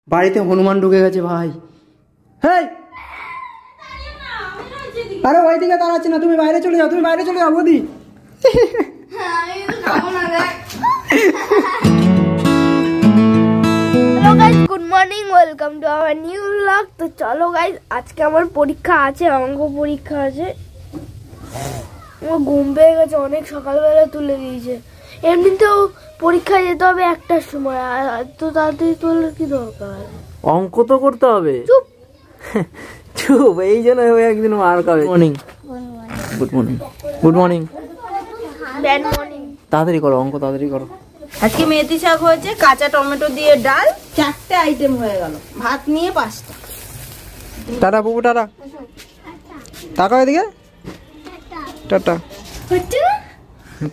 বাড়িতে হনুমান ঢুকে গেছে ভাই। হেই আরে ওইদিকে দাঁড়াচ্ছি না, তুমি বাইরে চলে যাও, তুমি বাইরে চলে যাও বৌদি। Good morning, welcome to our new blog. তো চলো গাইজ, আজকে আমার পরীক্ষা আছে, অঙ্ক পরীক্ষা আছে। আমার ঘুম পেয়ে গেছে, অনেক সকালবেলা তুলে দিয়েছে। এমনিতেও পরীক্ষায় যেতে হবে 1টার সময়, আর তো তাড়াতাড়ি তোলার কি দরকার? অঙ্ক তো করতে হবে। চুপ চুপ, এই জন্য একদিন মার খাবে। Morning, good morning, good morning, bad morning. তাড়াতাড়ি করো অঙ্ক, তাড়াতাড়ি করো। আজকে মেথি শাক হয়েছে, কাঁচা টমেটো দিয়ে ডাল, 4টে আইটেম হয়ে গেল। ভাত নিয়ে 5টা। টাটা বাবু, টাটা। তাকাও এদিকে, টাটা।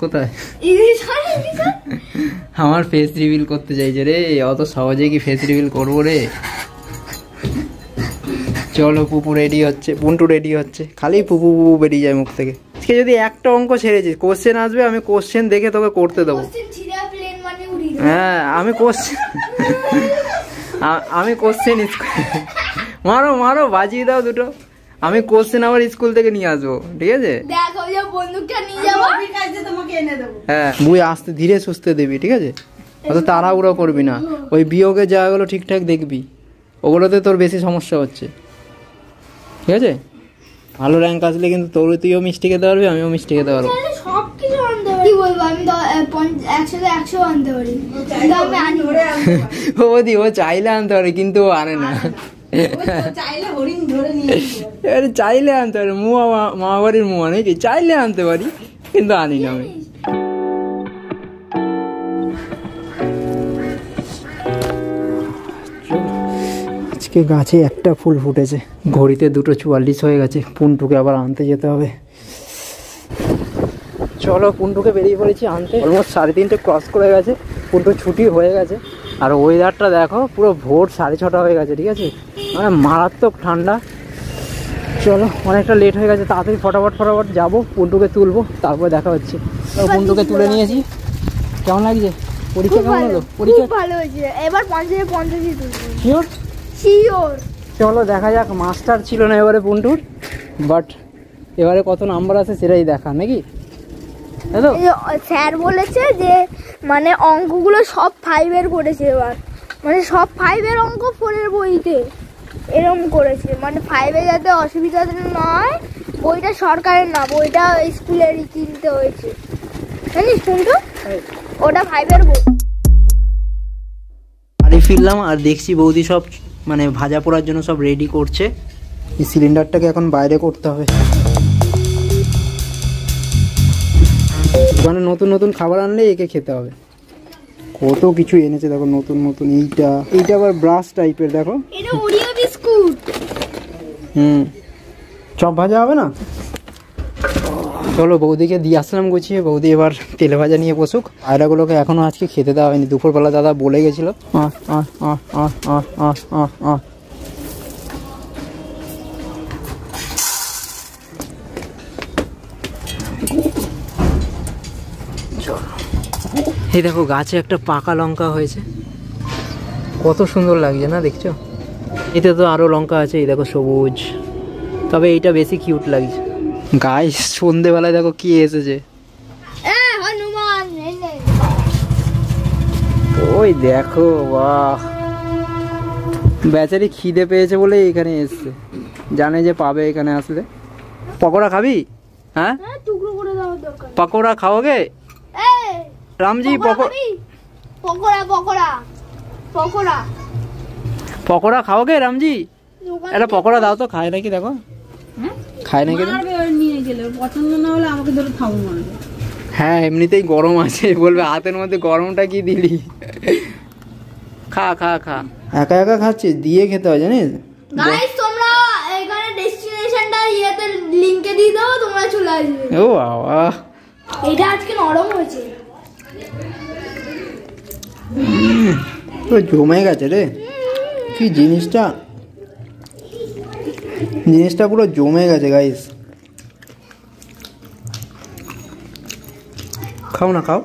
কোথায়? আমার ফেস রিভিল করতে চাইছে রে, অত সহজে কি ফেস রিভিল করবো রে? চলো, পুপু রেডি হচ্ছে, পুন্টু রেডি হচ্ছে, খালি পুপু পুপু বেরিয়ে যায় মুখ থেকে। আজকে যদি একটা অঙ্ক ছেড়েছি, কোশ্চেন আসবে, আমি কোশ্চেন দেখে তোকে করতে দেবো। হ্যাঁ, আমি কোশ্চেন মারো মারো, বাজিয়ে দাও দুটো। আমি কোশ্চেন আবার স্কুল থেকে নিয়ে আসবো, ঠিক আছে? হ্যাঁ, বুঝে আসতে ধীরে সুস্থে দিবি, ঠিক আছে? অত তাড়াহুড়ো করবি না। ওই বিয়োগের জায়গাগুলো ঠিকঠাক দেখবি, ওগুলোতে তোর বেশি সমস্যা হচ্ছে, ঠিক আছে? ভালো র্যাঙ্ক আসলে কিন্তু তুইও মিষ্টি খেতে পারবি, আমিও মিষ্টি খেতে পারবো। ও চাইলে আনতে পারে, কিন্তু ও আনে না। চাইলে আনতে পারি, মা বাড়ির মুয়া নাকি, চাইলে আনতে পারি, কিন্তু আনি না আমি। আজকে গাছে একটা ফুল ফুটেছে। ঘড়িতে 2:44 হয়ে গেছে, পুন্টুকে আবার আনতে যেতে হবে। চলো, পুন্টুকে বেরিয়ে পড়েছি আনতে। অলমোস্ট 3:30 ক্রস করে গেছে, পুন্টুর ছুটি হয়ে গেছে। আর ওয়েদারটা দেখো, পুরো ভোর 6:30 হয়ে গেছে, ঠিক আছে? মানে মারাত্মক ঠান্ডা। চলো, অনেকটা লেট হয়ে গেছে, তাড়াতাড়ি ফটাফট যাবো, পুন্টুকে তুলবো, তারপরে দেখা হচ্ছে। পুন্টুকে তুলে নিয়েছি। কেমন লাগছে পরীক্ষা? কেমন হলো পরীক্ষা? ভালো হয়েছে, এবার 50-50 তুলবো। শিওর? শিওর। চলো দেখা যাক। মাস্টার ছিল না এবারে পুন্টুর, বাট এবারে কত নাম্বার আছে সেটাই দেখা, নাকি? স্যার বলেছে যে মানে অঙ্কগুলো সব 5-এর করেছে এবার, মানে সব 5-এর অঙ্ক 4-এর বইতে এরকম করেছে, মানে 5-এ যাতে অসুবিধা না হয়। বইটা সরকারের না, বইটা স্কুলেরই কিনতে হয়েছে, জানিস শুনতো? ওটা 5-এর বই। বাড়ি ফিরলাম আর দেখছি বৌদি সব মানে ভাজা পোড়ার জন্য সব রেডি করছে। এই সিলিন্ডারটাকে এখন বাইরে করতে হবে। দোকানে নতুন নতুন খাবার আনলে একে খেতে হবে। কত কিছু এনেছে দেখো, নতুন নতুন। এইটা আবার ব্রাশ টাইপের, দেখো। এটা ওরিও বিস্কুট। চপ ভাজা হবে না? চলো, বৌদিকে দিয়ে আসলাম গুছিয়ে। বৌদি এবার তেলে ভাজা নিয়ে বসুক। আয়রাগুলোকে এখনো আজকে খেতে দেওয়া হয়নি, দুপুরবেলা দাদা বলে গেছিল। এই দেখো, গাছে একটা পাকা লঙ্কা হয়েছে, কত সুন্দর লাগছে না, দেখছো? এতে তো আরো লঙ্কা আছে, এই দেখো সবুজ, তবে এইটা বেশি কিউট লাগছে। গাইস, সন্ধেবেলায় দেখো কি এসেছে, ওই দেখো, বাহ! বেচারি খিদে পেয়েছে বলে এখানে এসছে, জানে যে পাবে এখানে আসলে। পকোড়া খাবি? হ্যাঁ, পকোড়া খাওয়াগে রামজি? পকোড়া খাওয়াগে রামজি? একটা পকোড়া দাও তো, খায় নাকি দেখো, খায় নাকি? হ্যাঁ, এমনিতেই গরম আছে, বলবে হাতের মধ্যে গরমটা কি দিলি। খা খা খা, একা একা খাচ্ছিস, দিয়ে খেতে হয় জানিস? গাইস, তোমরা এখানে ডেস্টিনেশনটা ইয়েতে লিংকে দিয়ে দাও, তোমরা চলে আসবে। ও বাবা, এটা আজকে নরম হয়েছে, তো জমে গেছে রে। কি জিনিসটা পুরো জমে গেছে গাইস। খাও না, খাও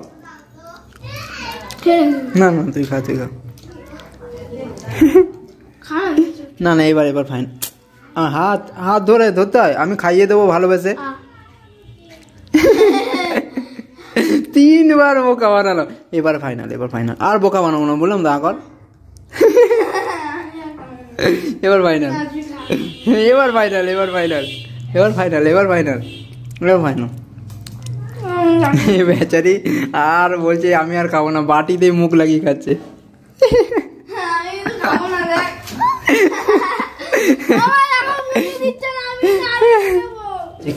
না, তুই খা। না না এবার ফাইন। হাত হাত ধরতে হয়, আমি খাইয়ে দেবো ভালোবেসে। 3 বার বোকা বানালো। এবার ফাইনাল আর বোকা বানাবো না, বললাম দা কর। এবার ফাইনাল। বেচারি আর বলছে আমি আর খাবো না, বাটিতে মুখ লাগিয়ে খাচ্ছে।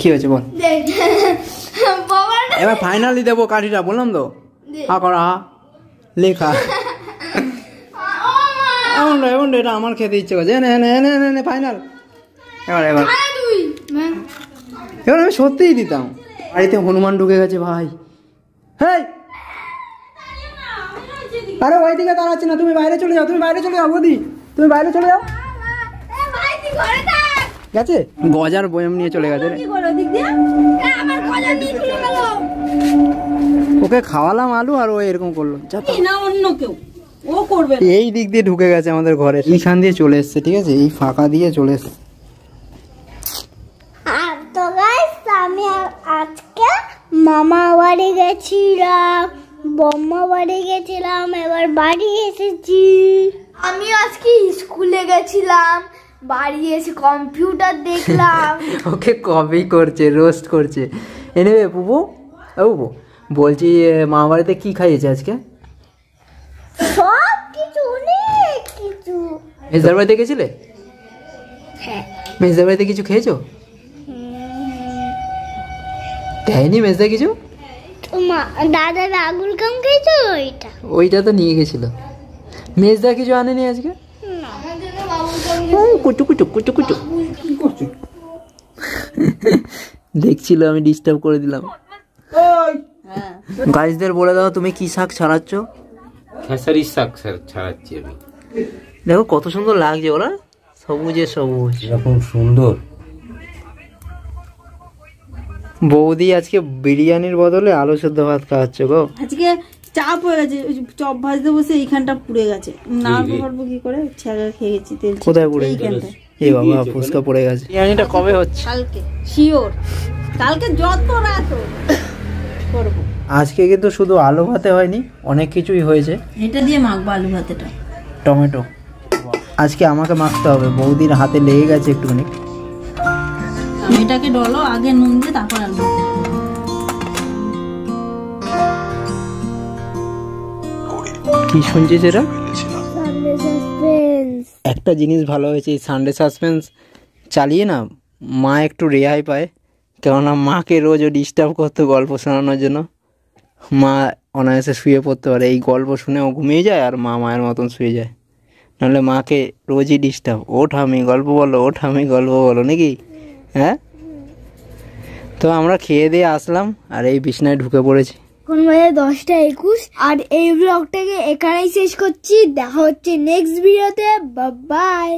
কি হয়েছে বল? এবার ফাইনালি দেবো কাঠিটা, বললাম তো। হা করা হা লেখা। এমন এটা আমার খেতে ইচ্ছে করছে। ফাইনাল। এবার আমি সত্যিই দিতাম। বাড়িতে হনুমান ঢুকে গেছে ভাই। হেই, আরে ওইদিকে দাঁড়াচ্ছে না, তুমি বাইরে চলে যাও বৌদি, তুমি বাইরে চলে যাও। গেছে গজার বয়াম নিয়ে চলে গেছে। ওকে খাওয়ালাম আলু আর ও এরকম করলো। অন্য কেউ ও করবে। এই দিক দিয়ে ঢুকে গেছে আমাদের ঘরে, এইখান দিয়ে চলে এসছে, ঠিক আছে, এই ফাঁকা দিয়ে চলে এসছে। তো গাইস আমি আজকে মামা বাড়ি গেছিলাম, বম্মা বাড়ি গেছিলাম, এবার বাড়ি এসেছি। আমি আজকে স্কুলে গেছিলাম, বাড়ি এসে কম্পিউটার দেখলাম। ওকে কপি করছে, রোস্ট করছে। এনিওয়ে পুপু, পুপু বলছি মামা বাড়িতে কি খাইয়েছে আজকে? সব কিছু, অনেক কিছু। মেজদার বাড়িতে গেছিলে? হ্যাঁ। মেজদার বাড়িতে কিছু খেয়েছো? দেয়নি মেজদা কিছু? দাদা আগুল কাম খেয়েছো? ওইটা তো নিয়ে গেছিল। মেজদা কিছু আনেনি আজকে? কুটু কুটু কুটু কুটু দেখছিল, আমি ডিস্টার্ব করে দিলাম। গাইসদের বলে দাও তুমি কি শাক ছাড়াচ্ছ? খেসারি শাক ছাড়াচ্ছি আমি। দেখো কত সুন্দর লাগছে, ওরা সবুজে সবুজ, এরকম সুন্দর। বৌদি আজকে বিরিয়ানির বদলে আলু সেদ্ধ ভাত খাওয়াচ্ছে গো। আজকে চাপ হয়ে গেছে, চপ ভাজতে বসে এইখানটা পুড়ে গেছে, না পারবো কি করে, ছেঁকা খেয়ে গেছি তেল। কোথায় পুড়ে গেছে? এই বাবা ফুসকা পড়ে গেছে। বিরিয়ানিটা কবে হচ্ছে? কালকে শিওর, কালকে যত রাত করবো। আজকে কিন্তু শুধু আলু ভাতে হয়নি, অনেক কিছুই হয়েছে। এটা দিয়ে মাখবো আলু ভাতেটা। টমেটো আজকে আমাকে মাখতে হবে, বৌদির হাতে লেগে গেছে একটুখানি। এটাকে ডলো আগে নুন দিয়ে, তারপর আলু। কি শুনছিস এটা? একটা জিনিস ভালো হয়েছে, এই সানডে সাসপেন্স চালিয়ে না মা একটু রেহাই পায়, কেননা মাকে রোজও ডিস্টার্ব করতো গল্প শোনানোর জন্য। মা অনায়াসে শুয়ে পড়তে পারে, এই গল্প শুনে ও ঘুমিয়ে যায় আর মা মায়ের মতন শুয়ে যায়। নাহলে মাকে রোজই ডিস্টার্ব, ওঠ আমি গল্প বলো নাকি? হ্যাঁ, তো আমরা খেয়ে দিয়ে আসলাম আর এই বিছনায় ঢুকে পড়েছি। এখন বাজে 10:21 আর এই ব্লগটাকে এখানেই শেষ করছি। দেখা হচ্ছে নেক্সট ভিডিওতে। Bye bye.